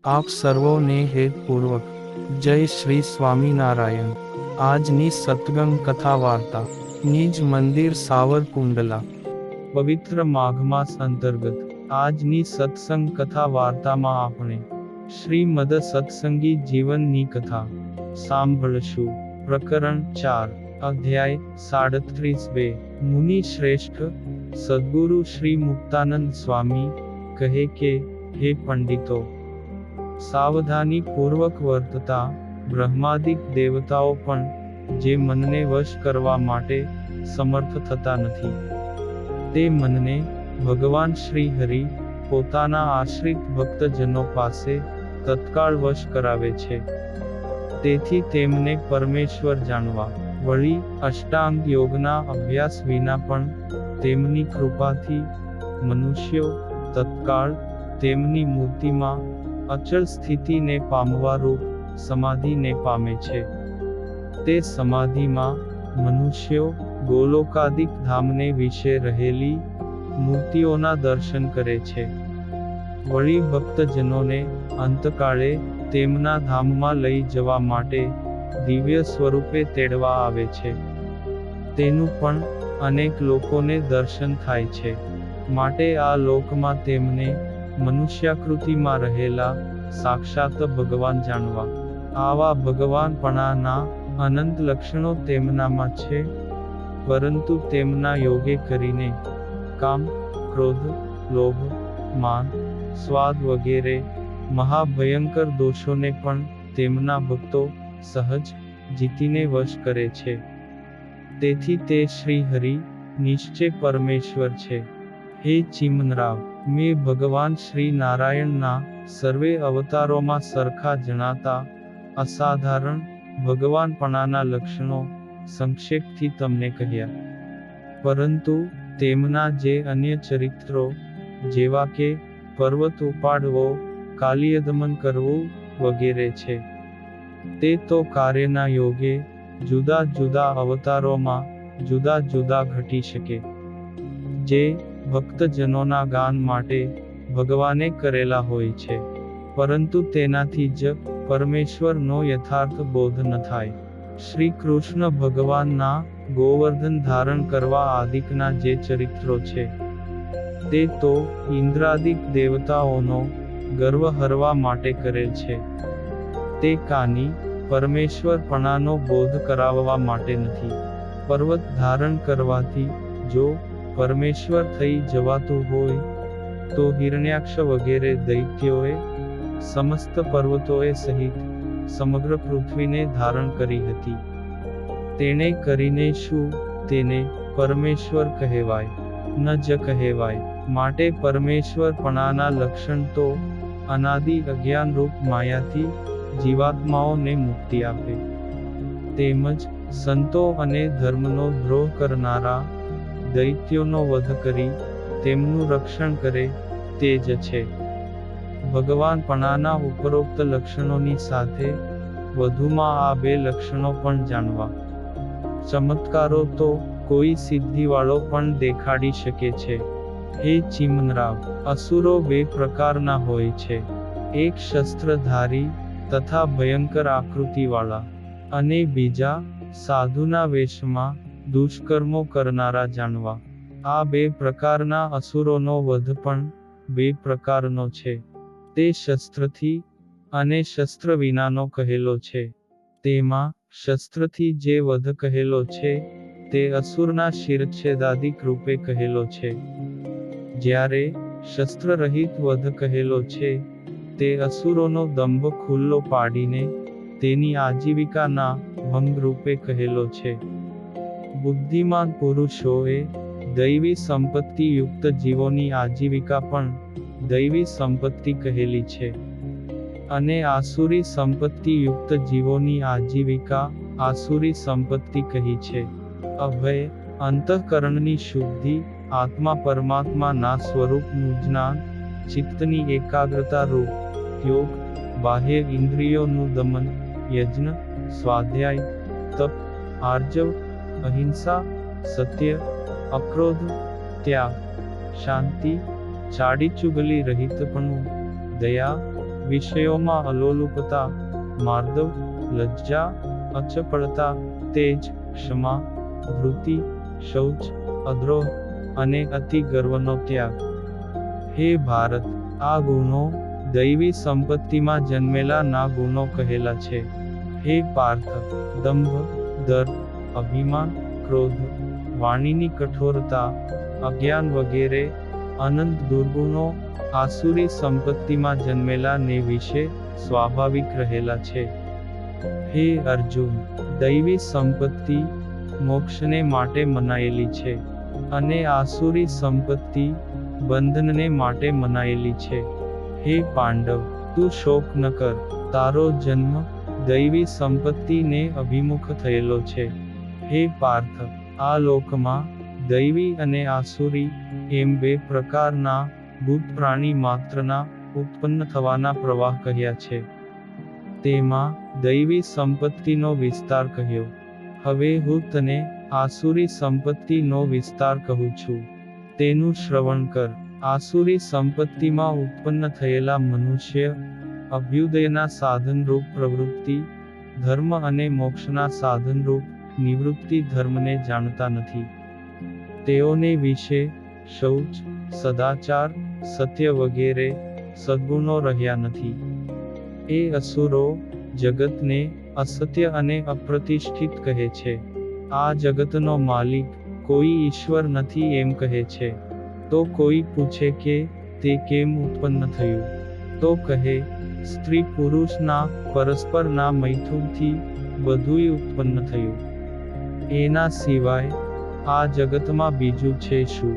આપ સર્વોને હેતપૂર્વક જય શ્રી સ્વામિનારાયણ। આજની સત્સંગ કથા વાર્તા નિજ મંદિર સાવરકુંડલા, પવિત્ર માઘ માસ અંતર્ગત આજની સત્સંગ કથા વાર્તામાં આપણે શ્રીમદ સત્સંગી જીવનની કથા સાંભળશું। પ્રકરણ 4, અધ્યાય 37। મુનિ શ્રેષ્ઠ સદ્ગુરુ શ્રી મુક્તાનંદ સ્વામી કહે કે, હે પંડિતો, સાવધાની પૂર્વક વર્તતા બ્રહ્માદિક દેવતાઓ પણ જે મનને વશ કરવા માટે સમર્થ થતા નથી, તે મનને ભગવાન શ્રી હરિ પોતાના આશ્રિત ભક્તજનો પાસે તત્કાળ વશ કરાવે છે। તેથી તેમને પરમેશ્વર જાણવા, વળી અષ્ટાંગ યોગના અભ્યાસ વિના પણ તેમની કૃપાથી મનુષ્યો તત્કાળ તેમની મૂર્તિમાં અચળ સ્થિતિને પામવા રૂપ સમાધિને પામે છે। તે સમાધિમાં મનુષ્યો ગોલોકાદિક ધામને વિશે રહેલી મૂર્તિઓના દર્શન કરે છે। વળી ભક્તજનોને અંતકાળે તેમના ધામમાં લઈ જવા માટે દિવ્ય સ્વરૂપે તેડવા આવે છે। તેનું પણ અનેક લોકોને દર્શન થાય છે। માટે આ લોકમાં તેમને મનુષ્યાકૃતિમાં રહેલા સાક્ષાત ભગવાન જાણવા, આવા ભગવાનપણાના અનંત લક્ષણો તેમનામાં છે, પરંતુ તેમના યોગે કરીને કામ, ક્રોધ, લોભ, માન, સ્વાદ વગેરે મહાભયંકર દોષોને પણ તેમના ભક્તો સહજ જીતીને વશ કરે છે। તેથી તે શ્રી હરિ નિશ્ચય પરમેશ્વર છે। હે ચિમનરાવ, મેં ભગવાન શ્રી નારાયણના સર્વે અવતારોમાં સરખા જણાતા અસાધારણ ભગવાનપણાના લક્ષણો સંક્ષેપથી તમને કહ્યા, પરંતુ તેમના જે અન્ય ચરિત્રો, જેવા કે પર્વત ઉપાડવો, કાલિયદમન કરવું વગેરે છે, તે તો કાર્યના યોગે જુદા જુદા અવતારોમાં જુદા જુદા ઘટી શકે, જે ભક્તજનોના ગાન માટે ભગવાને કરેલા હોય છે, પરંતુ તેનાથી જ પરમેશ્વરનો યથાર્થ બોધ ન થાય। શ્રી કૃષ્ણ ભગવાનના ગોવર્ધન ધારણ કરવા આદિકના જે ચરિત્રો છે, તે તો ઇન્દ્રાદિક દેવતાઓનો ગર્વ હરવા માટે કરેલ છે। તે કાની પરમેશ્વરપણાનો બોધ કરાવવા માટે નથી। પર્વત ધારણ કરવાથી જો પરમેશ્વર થઈ જવાતું હોય, તો હિરણ્યાક્ષ વગેરે દૈત્યોએ સમસ્ત પર્વતોએ સહિત સમગ્ર પૃથ્વીને ધારણ કરી હતી। તેણે કરીને શું તેને પરમેશ્વર કહેવાય? ન જ કહેવાય। માટે પરમેશ્વરપણાના લક્ષણ તો અનાદિ અજ્ઞાનરૂપ માયાથી જીવાત્માઓને મુક્તિ આપે, તેમજ સંતો અને ધર્મનો દ્રોહ કરનારા દૈત્યોનો વધ કરી તેમનું રક્ષણ કરે તે જ છે। ભગવાનપણાના ઉપરોક્ત લક્ષણોની સાથે વધુમાં આ બે લક્ષણો પણ જાણવા। ચમત્કારો તો કોઈ સિદ્ધિવાળો પણ દેખાડી શકે છે। હે ચિમનરાવ, અસુરો બે પ્રકારના હોય છે, એક શસ્ત્રધારી તથા ભયંકર આકૃતિવાળા, અને બીજા સાધુના વેશમાં દુષ્કર્મો કરનારા જાણવા। આ બે પ્રકારના અસુરોનો વધ પણ બે પ્રકારનો છે। તે શસ્ત્રથી અને શસ્ત્ર વિનાનો કહેલો છે। તેમાં શસ્ત્રથી જે વધ કહેલો છે, તે અસુરના શિરચ્છેદાદિક રૂપે કહેલો છે, જ્યારે શસ્ત્રરહિત વધ કહેલો છે, તે અસુરોનો દંભ ખુલ્લો પાડીને તેની આજીવિકાના ભંગ રૂપે કહેલો છે। બુદ્ધિમાન પુરુષોએ દૈવી સંપત્તિ યુક્ત જીવોની આજીવિકા પણ દૈવી સંપત્તિ કહેલી છે, અને આસુરી સંપત્તિ યુક્ત જીવોની આજીવિકા આસુરી સંપત્તિ કહી છે। અભય, અંતઃકરણની શુદ્ધિ, આત્મા પરમાત્માના સ્વરૂપનું જ્ઞાન, ચિત્તની એકાગ્રતા રૂપ યોગ, બાહ્ય ઇન્દ્રિયોનું દમન, યજ્ઞ, સ્વાધ્યાય, તપ, આર્જવ, અહિંસા, સત્ય, અક્રોધ, ત્યાગ, શાંતિ, ચાડીચુગલી રહિતપણું, દયા, વિષયોમાં અલોલુપતા, માર્દવ, લજ્જા, અચપળતા, તેજ, ક્ષમા, વૃત્તિ, શૌચ, અદ્રોહ અને અતિ ગર્વનો ત્યાગ. હે ભારત, આ ગુણો દૈવી સંપત્તિમાં જન્મેલા ના ગુણો કહેલા છે. હે પાર્થ, દંભ, દર્પ, અભિમાન, ક્રોધ, વાણીની કઠોરતા, અજ્ઞાન વગેરે અનંત દુર્ગુણો આસુરી સંપત્તિમાં જન્મેલા ને વિશે સ્વાભાવિક રહેલા છે. હે અર્જુન, દૈવી સંપત્તિ મોક્ષને માટે મનાયેલી છે, અને આસુરી સંપત્તિ બંધનને માટે મનાયેલી છે. હે પાંડવ, તું શોક ન કર, તારો જન્મ દૈવી સંપત્તિને અભિમુખ થયેલો છે. હે પાર્થ, આ લોકમાં દૈવી અને આસુરી એમ બે પ્રકારના ભૂત પ્રાણી માત્રના ઉત્પન્ન થવાના પ્રવાહ કહ્યા છે. તેમાં દૈવી સંપત્તિનો વિસ્તાર કહ્યો. હવે હું તને આસુરી સંપત્તિનો વિસ્તાર કહું છું, તેનું શ્રવણ કર. આસુરી સંપત્તિમાં ઉત્પન્ન થયેલા મનુષ્ય અભ્યુદયના સાધનરૂપ પ્રવૃત્તિ ધર્મ અને મોક્ષના સાધનરૂપ નિવૃત્તિ ધર્મને જાણતા નથી. તેઓને વિશે શૌચ, સદાચાર, સત્ય વગેરે સદ્ગુણો રહ્યા નથી. એ અસુરો જગતને અસત્ય અને અપ્રતિષ્ઠિત કહે છે. આ જગતનો માલિક કોઈ ઈશ્વર નથી એમ કહે છે. તો કોઈ પૂછે કે તે કેમ ઉત્પન્ન થયું? તો કહે, સ્ત્રી પુરુષના પરસ્પરના મૈથુનથી બધુંય ઉત્પન્ન થયું. એના સિવાય આ જગતમાં બીજું છે શું?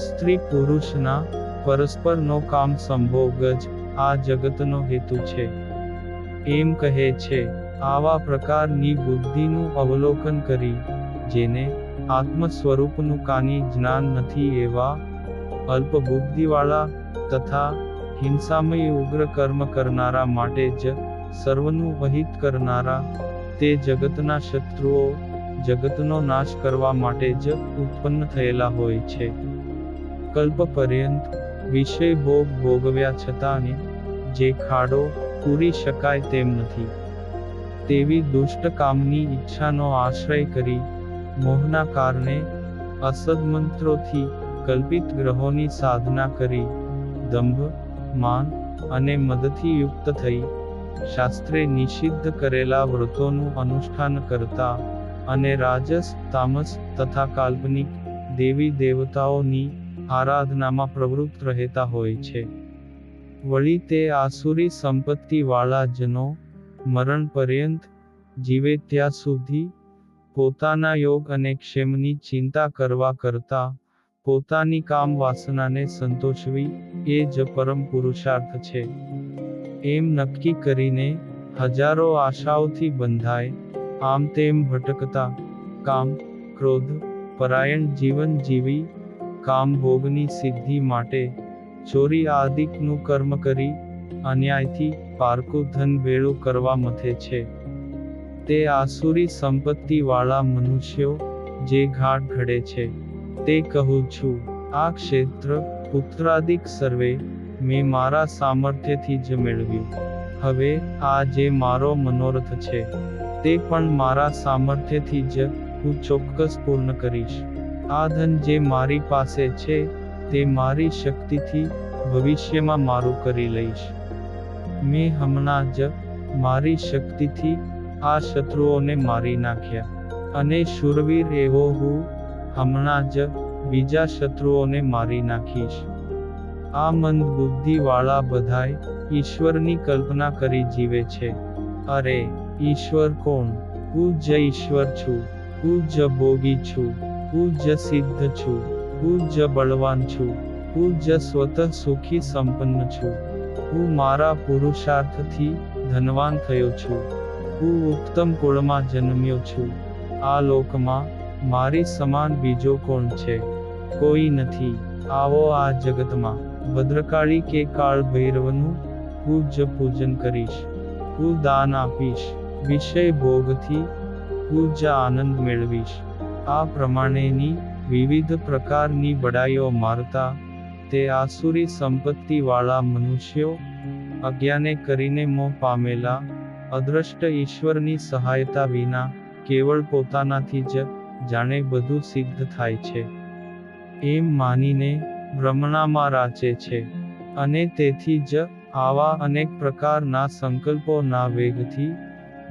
સ્ત્રી પુરુષના પરસ્પરનો કામ સંભોગ જ આ જગતનો હેતુ છે. એમ કહે છે. આવા પ્રકારની બુદ્ધિનું અવલોકન કરી, જેને આત્મ સ્વરૂપનું કાની જ્ઞાન નથી એવા અલ્પ બુદ્ધિવાળા તથા હિંસામય ઉગ્ર કર્મ કરનારા માટે જ સર્વનું અહિત કરનારા તે જગતના શત્રુઓ જગતનો નાશ કરવા માટે જ ઉત્પન્ન થયેલા હોય છે. કલ્પ પર્યંત વિષય ભોગ ભોગવ્યા છતાં જે ખાડો પૂરી શકાય તેમ નથી, તેવી દુષ્ટ કામની ઈચ્છાનો આશ્રય કરી મોહના કારણે અસદમંત્રોથી કલ્પિત ગ્રહોની સાધના કરી દંભ, માન અને મદથી યુક્ત થઈ શાસ્ત્રે નિષિદ્ધ કરેલા વ્રતોનું અનુષ્ઠાન કરતા અને રાજસ, તામસ તથા કાલ્પનિક દેવી દેવતાઓની આરાધનામાં પ્રવૃત્ત રહેતા હોય છે. વળી તે આસુરી સંપત્તિ વાળા જનો મરણ પર્યંત જીવે ત્યાં સુધી પોતાના યોગ અને ક્ષેમની ચિંતા કરવા કરતા પોતાની કામ વાસનાને સંતોષવી એ જ પરમ પુરુષાર્થ છે. એમ નક્કી કરીને હજારો આશાઓથી બંધાય આમ તેમ ભટકતા કામ, ક્રોધ પરાયણ જીવન જીવી કામ ભોગની સિદ્ધિ માટે ચોરી આદિકનું કર્મ કરી અન્યાયથી પારકું ધન ભેળું કરવા મથે છે. તે આસુરી સંપત્તિ વાળા મનુષ્યો જે ઘાટ ઘડે છે. તે કહું છું, આ ક્ષેત્ર પુત્રાદિક સર્વે મેં મારા સામર્થ્યથી જ મેળવ્યું. હવે આ જે મારો મનોરથ છે તે પણ મારા સામર્થ્યથી જ હું ચોક્કસ પૂર્ણ કરીશ. આ ધન જે મારી પાસે છે તે મારી શક્તિથી ભવિષ્યમાં મારું કરી લઈશ. મેં હમણાં જ મારી શક્તિથી આ શત્રુઓને મારી નાખ્યા, અને શૂરવીર એવો હું હમણાં જ બીજા શત્રુઓને મારી નાખીશ. આ મંદ બુદ્ધિ વાળા બધાય ઈશ્વરની કલ્પના કરી જીવે છે. અરે ઈશ્વર કોણ? હું જ ઈશ્વર છું. હું જ ભોગી છું. હું જ સિદ્ધ છું. હું જ બળવાન છું. હું જ સ્વતઃ સુખી સંપન્ન છું. હું મારા પુરુષાર્થથી ધનવાન થયો છું. હું ઉત્તમ કુળમાં જન્મ્યો છું. આ લોકમાં મારી સમાન બીજો કોણ છે? કોઈ નથી. આવો આ જગતમાં ભદ્રકાળી કે કાળ ભૈરવનું હું જ પૂજન કરીશ. હું દાન આપીશ. વિષય ભોગથી હું જ આનંદ મેળવીશ. આ પ્રમાણેની વિવિધ પ્રકારની બડાઈઓ મારતા તે આસુરી સંપત્તિ વાળા મનુષ્યો અજ્ઞાને કરીને મોહ પામેલા અદ્રષ્ટ ઈશ્વરની સહાયતા વિના કેવળ પોતાનાથી જ જાણે બધું સિદ્ધ થાય છે એમ માનીને ભ્રમણામાં રાચે છે, અને તેથી જ આવા અનેક પ્રકારના સંકલ્પોના વેગથી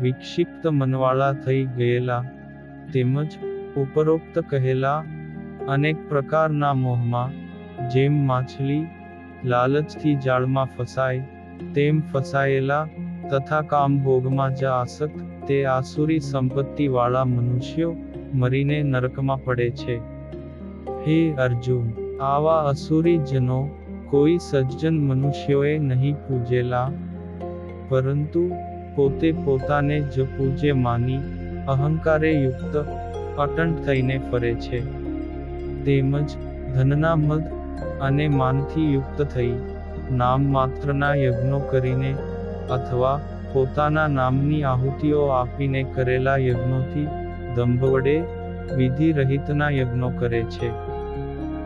વિક્ષિપ્ત મનવાળા થઈ ગયેલા, તેમજ ઉપરોક્ત કહેલા અનેક પ્રકારના મોહમાં જેમ માછલી લાલચથી જાળમાં ફસાય તેમ ફસાયેલા તથા કામભોગમાં જ આસક્ત તે આસુરી સંપત્તિવાળા મનુષ્યો મરીને નરકમાં પડે છે. હે અર્જુન, આવા અસુરી જનો કોઈ સજ્જન મનુષ્યોએ નહીં પૂજેલા, પરંતુ પોતે પોતાને જ પૂજ્ય માની અહંકારે યુક્ત અટંટ થઈને ફરે છે. તેમજ ધનના મદ અને માનથી યુક્ત થઈ નામ માત્રના યજ્ઞો કરીને અથવા પોતાના નામની આહુતિઓ આપીને કરેલા યજ્ઞોથી દંભ વડે વિધિ રહિતના યજ્ઞો કરે છે.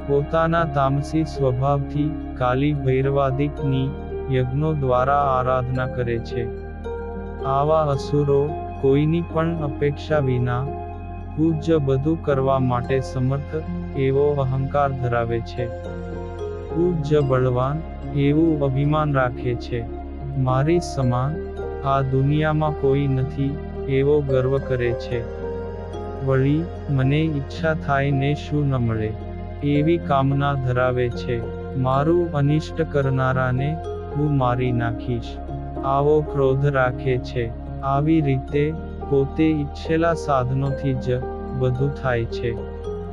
પોતાના તામસી સ્વભાવથી કાલી ભૈરવાદિકની યજ્ઞો દ્વારા આરાધના કરે છે. આવા અસુરો કોઈની પણ અપેક્ષા વિના પૂજ્ય બધું કરવા માટે સમર્થ એવો અહંકાર ધરાવે છે. પૂજ્ય બળવાન એવું અભિમાન રાખે છે. મારી સમાન આ દુનિયામાં કોઈ નથી એવો ગર્વ કરે છે. વળી મને ઈચ્છા થાય ને શું ન મળે એવી કામના ધરાવે છે. મારું અનિષ્ટ કરનારાને હું મારી નાખીશ આવો ક્રોધ રાખે છે. આવી રીતે પોતે ઈચ્છેલા સાધનોથી જ બધું થાય છે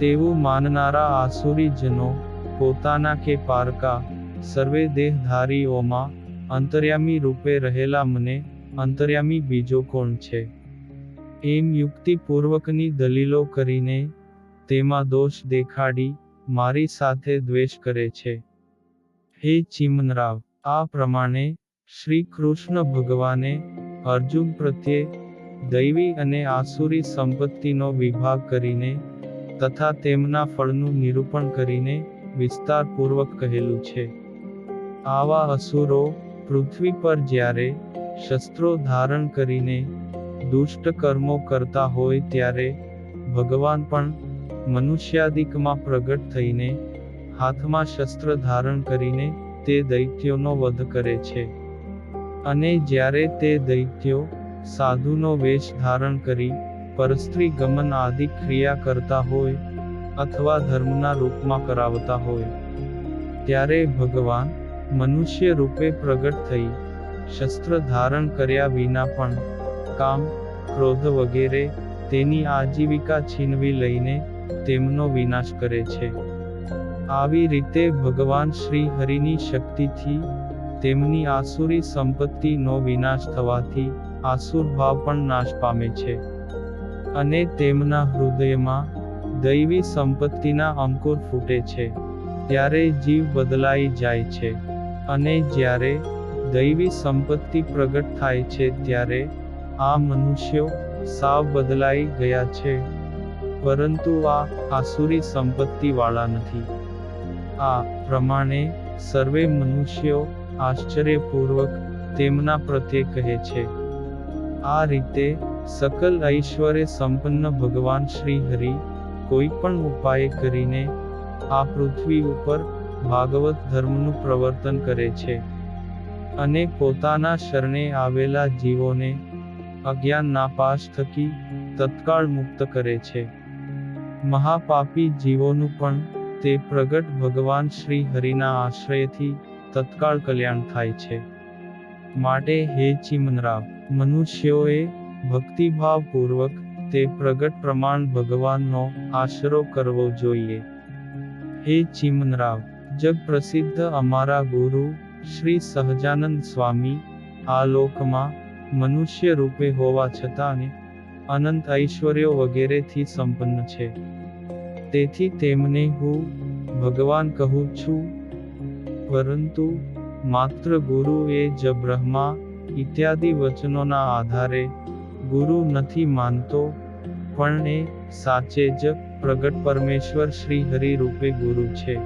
તેવું માનનારા આસુરી જનો પોતાના કે પારકા સર્વે દેહધારીઓમાં અંતર્યામી રૂપે રહેલા મને અંતર્યામી બીજો કોણ છે એમ યુક્તિપૂર્વકની દલીલો કરીને તેમાં દોષ દેખાડી મારી સાથે દ્વેષ કરે છે. હે ચિમનરાવ, આ પ્રમાણે શ્રી કૃષ્ણ ભગવાને અર્જુન પ્રત્યે દૈવી અને આસુરી સંપત્તિનો વિભાગ કરીને તથા તેમના ફળનું નિરૂપણ કરીને વિસ્તારપૂર્વક કહેલું છે. આવા અસુરો પૃથ્વી પર જ્યારે શસ્ત્રો ધારણ કરીને દુષ્ટ કર્મો કરતા હોય ત્યારે ભગવાન પણ મનુષ્યાદિકમાં પ્રગટ થઈને હાથમાં શસ્ત્ર ધારણ કરીને તે દૈત્યોનો વધ કરે છે. અને જ્યારે તે દૈત્યો સાધુનો વેશ ધારણ કરી પરસ્ત્રી ગમન આદિ ક્રિયા કરતા હોય અથવા ધર્મના રૂપમાં કરાવતા હોય ત્યારે ભગવાન મનુષ્ય રૂપે પ્રગટ થઈ શસ્ત્ર ધારણ કર્યા વિના પણ કામ, ક્રોધ વગેરે તેની આજીવિકા છીનવી લઈને તેમનો વિનાશ કરે છે. આવી રીતે ભગવાન શ્રી હરિની શક્તિથી તેમની આસુરી સંપત્તિનો વિનાશ થવાથી આસુર ભાવ પણ નાશ પામે છે અને તેમના હૃદયમાં દૈવી સંપત્તિના અંકુર ફૂટે છે. ત્યારે જીવ બદલાઈ જાય છે અને જ્યારે દૈવી સંપત્તિ પ્રગટ થાય છે ત્યારે આ મનુષ્યો સાવ બદલાઈ ગયા છે, પરંતુ આ આસુરી સંપત્તિ વાળા નથી. આ પ્રમાણે સર્વે મનુષ્યો આશ્ચર્યપૂર્વક તેમના પ્રત્યે કહે છે. આ રીતે સકલ ઐશ્વર્ય સંપન્ન ભગવાન શ્રી હરિ કોઈ પણ ઉપાય કરીને આ પૃથ્વી ઉપર ભાગવત ધર્મનું પ્રવર્તન કરે છે અને પોતાના શરણે આવેલા જીવોને અજ્ઞાન નાપાશ થકી તત્કાળ મુક્ત કરે છે. મહાપાપી જીવોનું પણ તે પ્રગટ ભગવાન શ્રી હરિના આશ્રયથી તત્કાળ કલ્યાણ થાય છે. માટે હે ચિમનરાવ, મનુષ્યોએ ભક્તિભાવપૂર્વક તે પ્રગટ પ્રમાણ ભગવાનનો આશરો કરવો જોઈએ. હે ચિમનરાવ, જગ પ્રસિદ્ધ અમારા ગુરુ શ્રી સહજાનંદ સ્વામી આ લોકમાં મનુષ્ય રૂપે હોવા છતાં અનંત ઐશ્વર્યો વગેરેથી સંપન્ન છે. તેથી તેમને હું ભગવાન કહું છું, પરંતુ માત્ર ગુરુ એ જ બ્રહ્મા ઇત્યાદિ વચનોના આધારે ગુરુ નથી માનતો, પણ એ સાચે જ પ્રગટ પરમેશ્વર શ્રી હરિ રૂપે ગુરુ છે.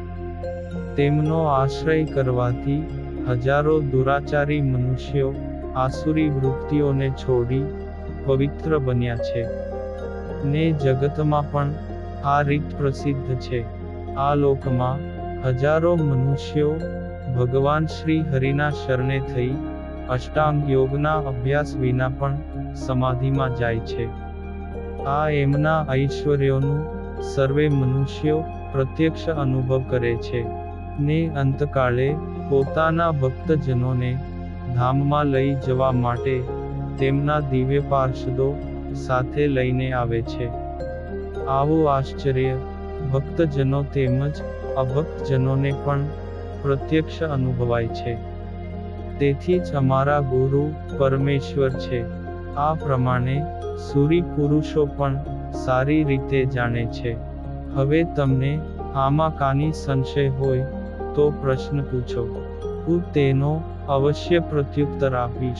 તેમનો આશ્રય કરવાથી હજારો દુરાચારી મનુષ્યો આસુરી વૃત્તિઓને છોડી પવિત્ર બન્યા છે. ને જગતમાં પણ આ રીત પ્રસિદ્ધ છે. આ લોકમાં હજારો મનુષ્યો ભગવાન શ્રી હરિના શરણે થઈ અષ્ટાંગ યોગના અભ્યાસ વિના પણ સમાધિમાં જાય છે. આ એમના ઐશ્વર્યોનું સર્વે મનુષ્યો પ્રત્યક્ષ અનુભવ કરે છે. ને અંતકાળે પોતાના ભક્તજનોને ધામમાં લઈ જવા માટે તેમના દિવ્ય પાર્ષદો સાથે લઈને આવે છે. આવું આશ્ચર્ય ભક્તજનો તેમજ અભક્તજનોને પણ પ્રત્યક્ષ અનુભવાય છે. તેથી જ અમારા ગુરુ પરમેશ્વર છે. આ પ્રમાણે સૂરી પુરુષો પણ સારી રીતે જાણે છે. હવે તમને આમાં કાની સંશય હોય તો પ્રશ્ન પૂછો, હું તેનો અવશ્ય પ્રત્યુત્તર આપીશ.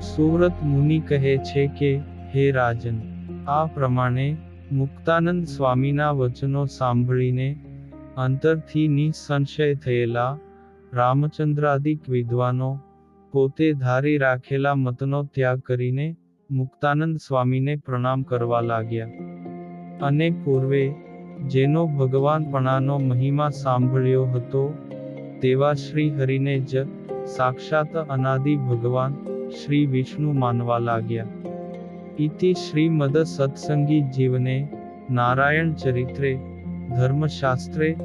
સુવ્રત મુનિ કહે છે કે, હે રાજન, આ પ્રમાણે મુક્તાનંદ સ્વામીના વચનો સાંભળીને અંતરથી નિસંશય થયેલા રામચંદ્રાદિક વિદ્વાનો પોતે ધારી રાખેલા મતનો ત્યાગ કરીને મુક્તાનંદ સ્વામીને પ્રણામ કરવા લાગ્યા. અને પૂર્વે જેનો ભગવાનપણાનો મહિમા સાંભળ્યો હતો તેવા શ્રી હરિને જ સાક્ષાત અનાદિ ભગવાન શ્રી વિષ્ણુ માનવા લાગ્યા. ઇતિ શ્રીમદ સત્સંગી જીવને નારાયણ ચરિત્રે ધર્મશાસ્ત્રે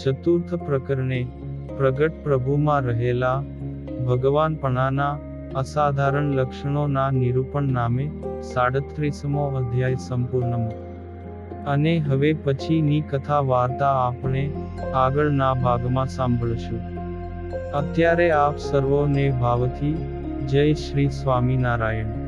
ચતુર્થ પ્રકરણે પ્રગટ પ્રભુમાં રહેલા ભગવાનપણાના અસાધારણ લક્ષણોના નિરૂપણ નામે 37મો અધ્યાય સંપૂર્ણ. અને હવે પછીની કથા વાર્તા આપણે આગળના ભાગમાં સાંભળશું. અત્યારે આપ સર્વોને ભાવથી જય શ્રી સ્વામિનારાયણ.